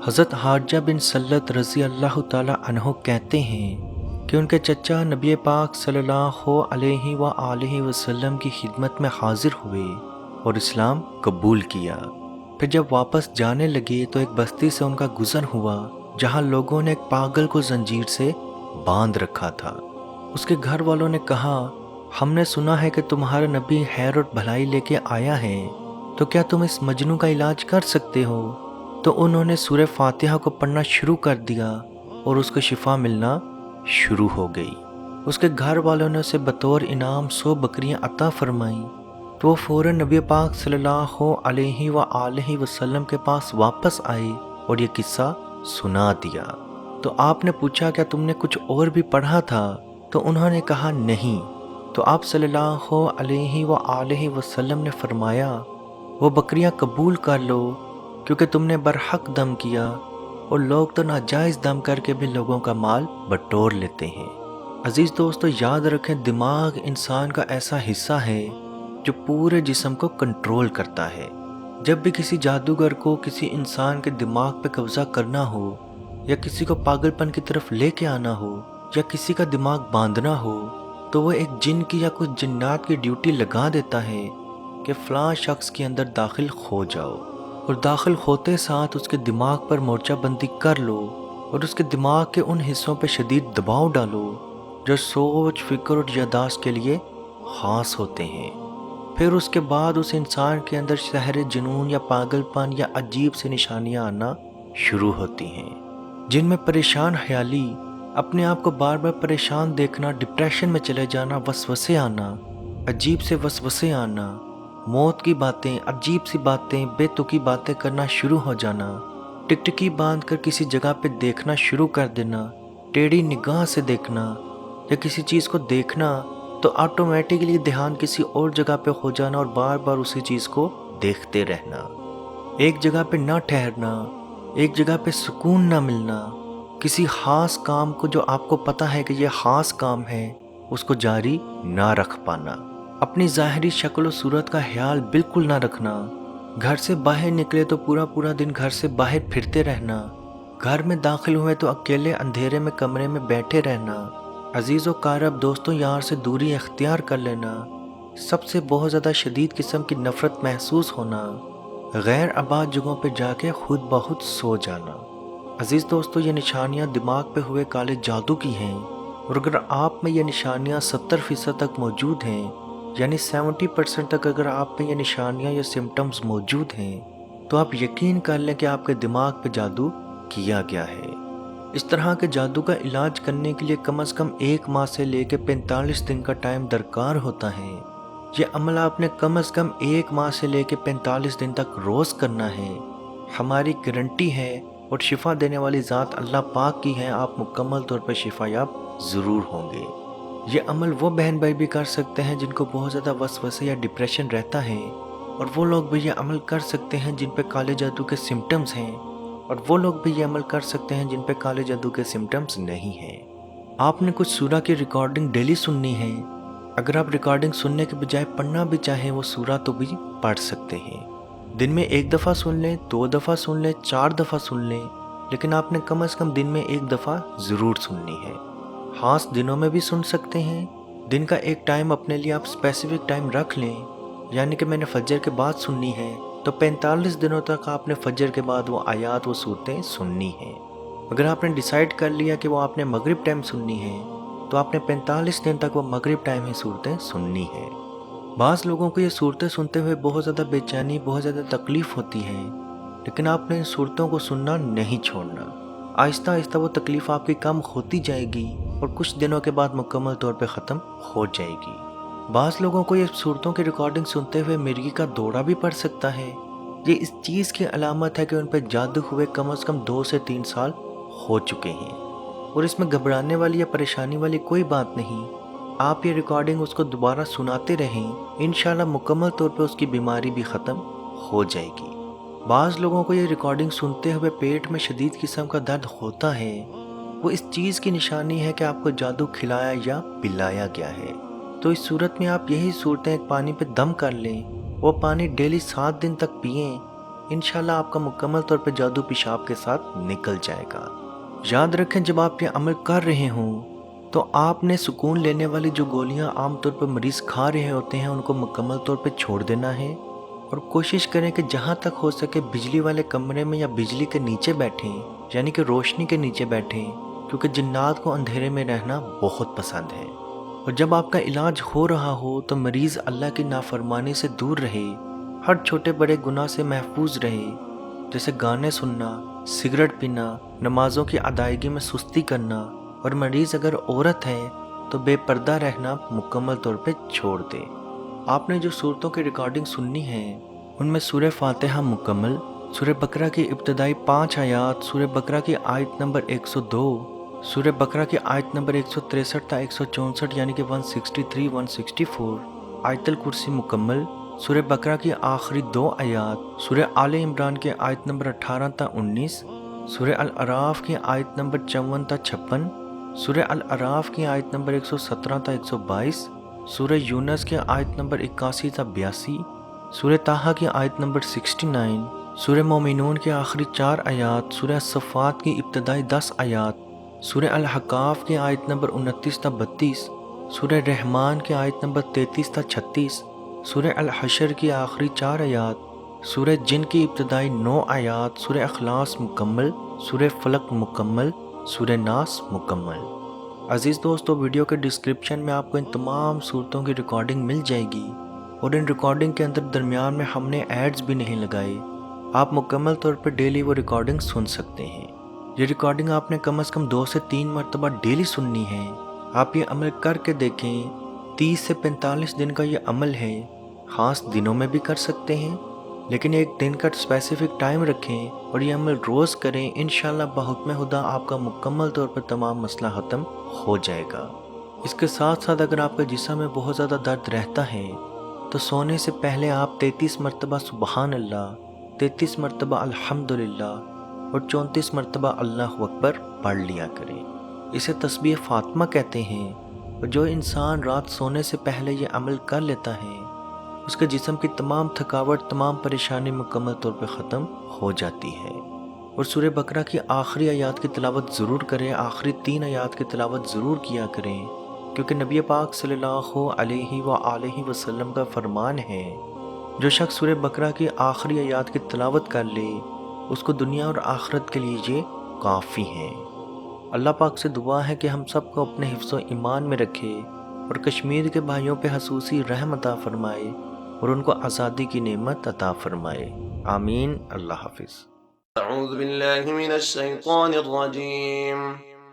حضرت حارجہ بن سلت رضی اللہ تعالی عنہ کہتے ہیں کہ ان کے چچا نبی پاک صلی اللہ علیہ وآلہ وسلم کی خدمت میں حاضر ہوئے اور اسلام قبول کیا۔ پھر جب واپس جانے لگے تو ایک بستی سے ان کا گزر ہوا جہاں لوگوں نے ایک پاگل کو زنجیر سے باندھ رکھا تھا۔ اس کے گھر والوں نے کہا، ہم نے سنا ہے کہ تمہارا نبی خیر اور بھلائی لے کے آیا ہے، تو کیا تم اس مجنوں کا علاج کر سکتے ہو؟ تو انہوں نے سورہ فاتحہ کو پڑھنا شروع کر دیا اور اس کو شفا ملنا شروع ہو گئی۔ اس کے گھر والوں نے اسے بطور انعام 100 بکریاں عطا فرمائیں تو وہ فوراً نبی پاک صلی اللہ علیہ وآلہ وسلم کے پاس واپس آئے اور یہ قصہ سنا دیا۔ تو آپ نے پوچھا، کیا تم نے کچھ اور بھی پڑھا تھا؟ تو انہوں نے کہا نہیں۔ تو آپ صلی اللہ علیہ وآلہ وسلم نے فرمایا، وہ بکریاں قبول کر لو کیونکہ تم نے برحق دم کیا، اور لوگ تو ناجائز دم کر کے بھی لوگوں کا مال بٹور لیتے ہیں۔ عزیز دوستو، یاد رکھیں دماغ انسان کا ایسا حصہ ہے جو پورے جسم کو کنٹرول کرتا ہے۔ جب بھی کسی جادوگر کو کسی انسان کے دماغ پہ قبضہ کرنا ہو، یا کسی کو پاگل پن کی طرف لے کے آنا ہو، یا کسی کا دماغ باندھنا ہو، تو وہ ایک جن کی یا کچھ جنات کی ڈیوٹی لگا دیتا ہے کہ فلاں شخص کے اندر داخل ہو جاؤ، اور داخل ہوتے ساتھ اس کے دماغ پر مورچہ بندی کر لو اور اس کے دماغ کے ان حصوں پہ شدید دباؤ ڈالو جو سوچ، فکر اور یادداشت کے لیے خاص ہوتے ہیں۔ پھر اس کے بعد اس انسان کے اندر سحر جنون یا پاگل پن یا عجیب سے نشانیاں آنا شروع ہوتی ہیں، جن میں پریشان خیالی، اپنے آپ کو بار بار پریشان دیکھنا، ڈپریشن میں چلے جانا، وسوسے آنا، عجیب سے وسوسے آنا، موت کی باتیں، عجیب سی باتیں، بے تکی باتیں کرنا شروع ہو جانا، ٹکٹکی باندھ کر کسی جگہ پہ دیکھنا شروع کر دینا، ٹیڑھی نگاہ سے دیکھنا، یا کسی چیز کو دیکھنا تو آٹومیٹکلی دھیان کسی اور جگہ پہ ہو جانا اور بار بار اسی چیز کو دیکھتے رہنا، ایک جگہ پہ نہ ٹھہرنا، ایک جگہ پہ سکون نہ ملنا، کسی خاص کام کو جو آپ کو پتہ ہے کہ یہ خاص کام ہے اس کو جاری نہ رکھ پانا، اپنی ظاہری شکل و صورت کا خیال بالکل نہ رکھنا، گھر سے باہر نکلے تو پورا دن گھر سے باہر پھرتے رہنا، گھر میں داخل ہوئے تو اکیلے اندھیرے میں کمرے میں بیٹھے رہنا، عزیز و قارب دوستوں یار سے دوری اختیار کر لینا، سب سے بہت زیادہ شدید قسم کی نفرت محسوس ہونا، غیر آباد جگہوں پہ جا کے خود بخود سو جانا۔ عزیز دوستو، یہ نشانیاں دماغ پہ ہوئے کالے جادو کی ہیں، اور اگر آپ میں یہ نشانیاں 70% تک موجود ہیں، یعنی 70% تک اگر آپ میں یہ نشانیاں یا سمٹمز موجود ہیں، تو آپ یقین کر لیں کہ آپ کے دماغ پہ جادو کیا گیا ہے۔ اس طرح کے جادو کا علاج کرنے کے لیے کم از کم 1 ماہ سے لے کے 45 دن کا ٹائم درکار ہوتا ہے۔ یہ عمل آپ نے کم از کم 1 ماہ سے لے کے 45 دن تک روز کرنا ہے۔ ہماری گارنٹی ہے اور شفا دینے والی ذات اللہ پاک کی ہے، آپ مکمل طور پر شفا یاب ضرور ہوں گے۔ یہ عمل وہ بہن بھائی بھی کر سکتے ہیں جن کو بہت زیادہ وسوسے یا ڈپریشن رہتا ہے، اور وہ لوگ بھی یہ عمل کر سکتے ہیں جن پہ کالے جادو کے سمٹمز ہیں، اور وہ لوگ بھی یہ عمل کر سکتے ہیں جن پہ کالے جادو کے سمٹمز نہیں ہیں۔ آپ نے کچھ سورہ کی ریکارڈنگ ڈیلی سننی ہے۔ اگر آپ ریکارڈنگ سننے کے بجائے پڑھنا بھی چاہیں وہ سورہ تو بھی پڑھ سکتے ہیں۔ دن میں 1 دفعہ سن لیں، 2 دفعہ سن لیں، 4 دفعہ سن لیں، لیکن آپ نے کم از کم دن میں 1 دفعہ ضرور سننی ہے۔ خاص دنوں میں بھی سن سکتے ہیں۔ دن کا ایک ٹائم اپنے لیے آپ اسپیسیفک ٹائم رکھ لیں، یعنی کہ میں نے فجر کے بعد سننی ہے تو 45 دنوں تک آپ نے فجر کے بعد وہ آیات، وہ صورتیں سننی ہیں۔ اگر آپ نے ڈیسائیڈ کر لیا کہ وہ آپ نے مغرب ٹائم سننی ہے تو آپ نے 45 دن تک وہ مغرب ٹائم ہی صورتیں سننی ہیں۔ بعض لوگوں کو یہ صورتیں سنتے ہوئے بہت زیادہ بے چینی، بہت زیادہ تکلیف ہوتی ہے، لیکن آپ نے ان صورتوں کو سننا نہیں چھوڑنا۔ آہستہ آہستہ وہ تکلیف آپ کی کم ہوتی جائے گی اور کچھ دنوں کے بعد مکمل طور پہ ختم ہو جائے گی۔ بعض لوگوں کو یہ صورتوں کی ریکارڈنگ سنتے ہوئے مرگی کا دورہ بھی پڑ سکتا ہے۔ یہ اس چیز کی علامت ہے کہ ان پہ جادو ہوئے کم از کم 2 سے 3 سال ہو چکے ہیں، اور اس میں گھبرانے والی یا پریشانی والی کوئی بات نہیں۔ آپ یہ ریکارڈنگ اس کو دوبارہ سناتے رہیں، انشاءاللہ مکمل طور پہ اس کی بیماری بھی ختم ہو جائے گی۔ بعض لوگوں کو یہ ریکارڈنگ سنتے ہوئے پیٹ میں شدید قسم کا درد ہوتا ہے، وہ اس چیز کی نشانی ہے کہ آپ کو جادو کھلایا یا پلایا گیا ہے۔ تو اس صورت میں آپ یہی صورتیں ایک پانی پہ دم کر لیں، وہ پانی ڈیلی 7 دن تک پئیں، انشاءاللہ آپ کا مکمل طور پہ جادو پیشاب کے ساتھ نکل جائے گا۔ یاد رکھیں جب آپ یہ عمل کر رہے ہوں تو آپ نے سکون لینے والی جو گولیاں عام طور پر مریض کھا رہے ہوتے ہیں ان کو مکمل طور پہ چھوڑ دینا ہے، اور کوشش کریں کہ جہاں تک ہو سکے بجلی والے کمرے میں یا بجلی کے نیچے بیٹھیں، یعنی کہ روشنی کے نیچے بیٹھیں، کیونکہ جنات کو اندھیرے میں رہنا بہت پسند ہے۔ اور جب آپ کا علاج ہو رہا ہو تو مریض اللہ کی نافرمانی سے دور رہے، ہر چھوٹے بڑے گناہ سے محفوظ رہے، جیسے گانے سننا، سگریٹ پینا، نمازوں کی ادائیگی میں سستی کرنا، اور مریض اگر عورت ہے تو بے پردہ رہنا مکمل طور پہ چھوڑ دے۔ آپ نے جو صورتوں کی ریکارڈنگ سننی ہے ان میں سورہ فاتحہ مکمل، سورہ بقرہ کی ابتدائی 5 آیات، سورہ بقرہ کی آیت نمبر 102، سورہ بقرہ کی آیت نمبر 163 تا 164 یعنی کہ 163 164، آیت الکرسی مکمل، سورہ بقرہ کی آخری 2 آیات، سورہ آل عمران کی آیت نمبر 18 تا 19، سورہ الاعراف کی آیت نمبر 54 تا 56، سورہ الاعراف کی آیت نمبر 117 تا 122، سورہ یونس کی آیت نمبر 81 تا 82، سورہ طٰہٰ کی آیت نمبر 69، سورہ مومنون کی آخری 4 آیات، سورہ الصفات کی ابتدائی 10 آیات، سورہ الحقاف کی آیت نمبر 29 تا 32، سورہ رحمان کی آیت نمبر 33 تا 36، سورہ الحشر کی آخری 4 آیات، سورہ جن کی ابتدائی 9 آیات، سورہ اخلاص مکمل، سورہ فلق مکمل، سورہ ناس مکمل۔ عزیز دوستو، ویڈیو کے ڈسکرپشن میں آپ کو ان تمام صورتوں کی ریکارڈنگ مل جائے گی، اور ان ریکارڈنگ کے اندر درمیان میں ہم نے ایڈز بھی نہیں لگائے، آپ مکمل طور پر ڈیلی وہ ریکارڈنگ سن سکتے ہیں۔ یہ ریکارڈنگ آپ نے کم از کم 2 سے 3 مرتبہ ڈیلی سننی ہے۔ آپ یہ عمل کر کے دیکھیں، 30 سے 45 دن کا یہ عمل ہے، خاص دنوں میں بھی کر سکتے ہیں، لیکن ایک دن کا اسپیسیفک ٹائم رکھیں اور یہ عمل روز کریں، انشاءاللہ بحکم خدا آپ کا مکمل طور پر تمام مسئلہ ختم ہو جائے گا۔ اس کے ساتھ ساتھ اگر آپ کے جسم میں بہت زیادہ درد رہتا ہے تو سونے سے پہلے آپ 33 مرتبہ سبحان اللہ، 33 مرتبہ الحمدللہ اور 34 مرتبہ اللہ اکبر پڑھ لیا کریں۔ اسے تسبیح فاطمہ کہتے ہیں، اور جو انسان رات سونے سے پہلے یہ عمل کر لیتا ہے اس کے جسم کی تمام تھکاوٹ، تمام پریشانی مکمل طور پہ ختم ہو جاتی ہے۔ اور سورہ بقرہ کی آخری آیات کی تلاوت ضرور کریں، آخری 3 آیات کی تلاوت ضرور کیا کریں، کیونکہ نبی پاک صلی اللہ علیہ وآلہ وسلم کا فرمان ہے، جو شخص سورہ بقرہ کی آخری آیات کی تلاوت کر لے اس کو دنیا اور آخرت کے لیے یہ کافی ہے۔ اللہ پاک سے دعا ہے کہ ہم سب کو اپنے حفظ و ایمان میں رکھے اور کشمیر کے بھائیوں پہ خصوصی رحم عطا فرمائے اور ان کو آزادی کی نعمت عطا فرمائے، آمین۔ اللہ حافظ۔ اعوذ باللہ من الشیطان الرجیم،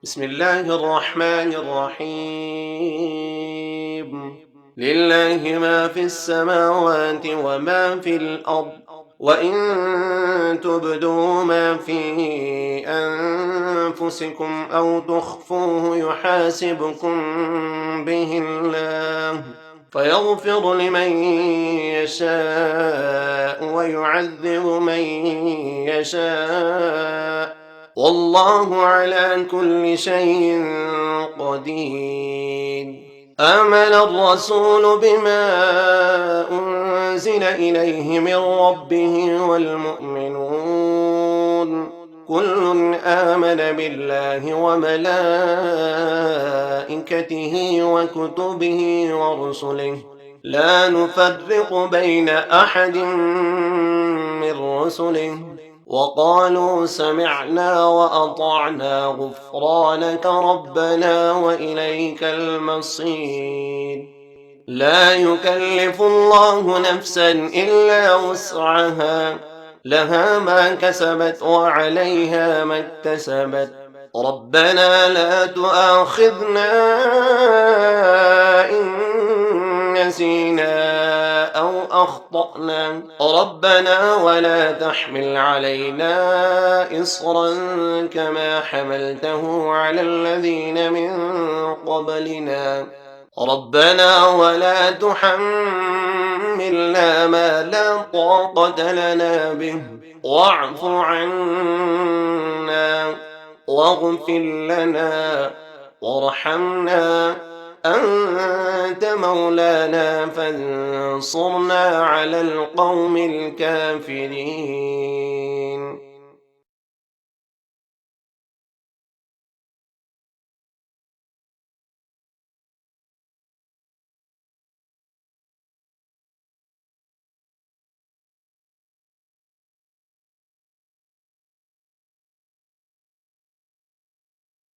بسم اللہ الرحمن الرحیم، للہ ما فی السماوات وما فی الارض وَإِن تُبْدُوا مَا فِي أَنفُسِكُمْ أَوْ تُخْفُوهُ يُحَاسِبْكُم بِهِ اللَّهُ فَيَغْفِرُ لِمَن يَشَاءُ وَيُعَذِّبُ مَن يَشَاءُ وَاللَّهُ عَلَى كُلِّ شَيْءٍ قَدِيرٌ۔ آمن الرسول بما أنزل إليه من ربه والمؤمنون كل آمن بالله وملائكته وكتبه ورسله لا نفرق بين أحد من رسله وقالوا سمعنا وأطعنا غفرانك ربنا وإليك المصير۔ لا يكلف الله نفسا إلا وسعها، لها ما كسبت وعليها ما اكتسبت، ربنا لا تؤاخذنا إن نسينا أو أخطأنا، ربنا ولا تحمل علينا إصرا كما حملته على الذين من قبلنا، ربنا ولا تحملنا ما لا طاقة لنا به، واعف عنا واغفر لنا وارحمنا أنت مولانا فانصرنا على القوم الكافرين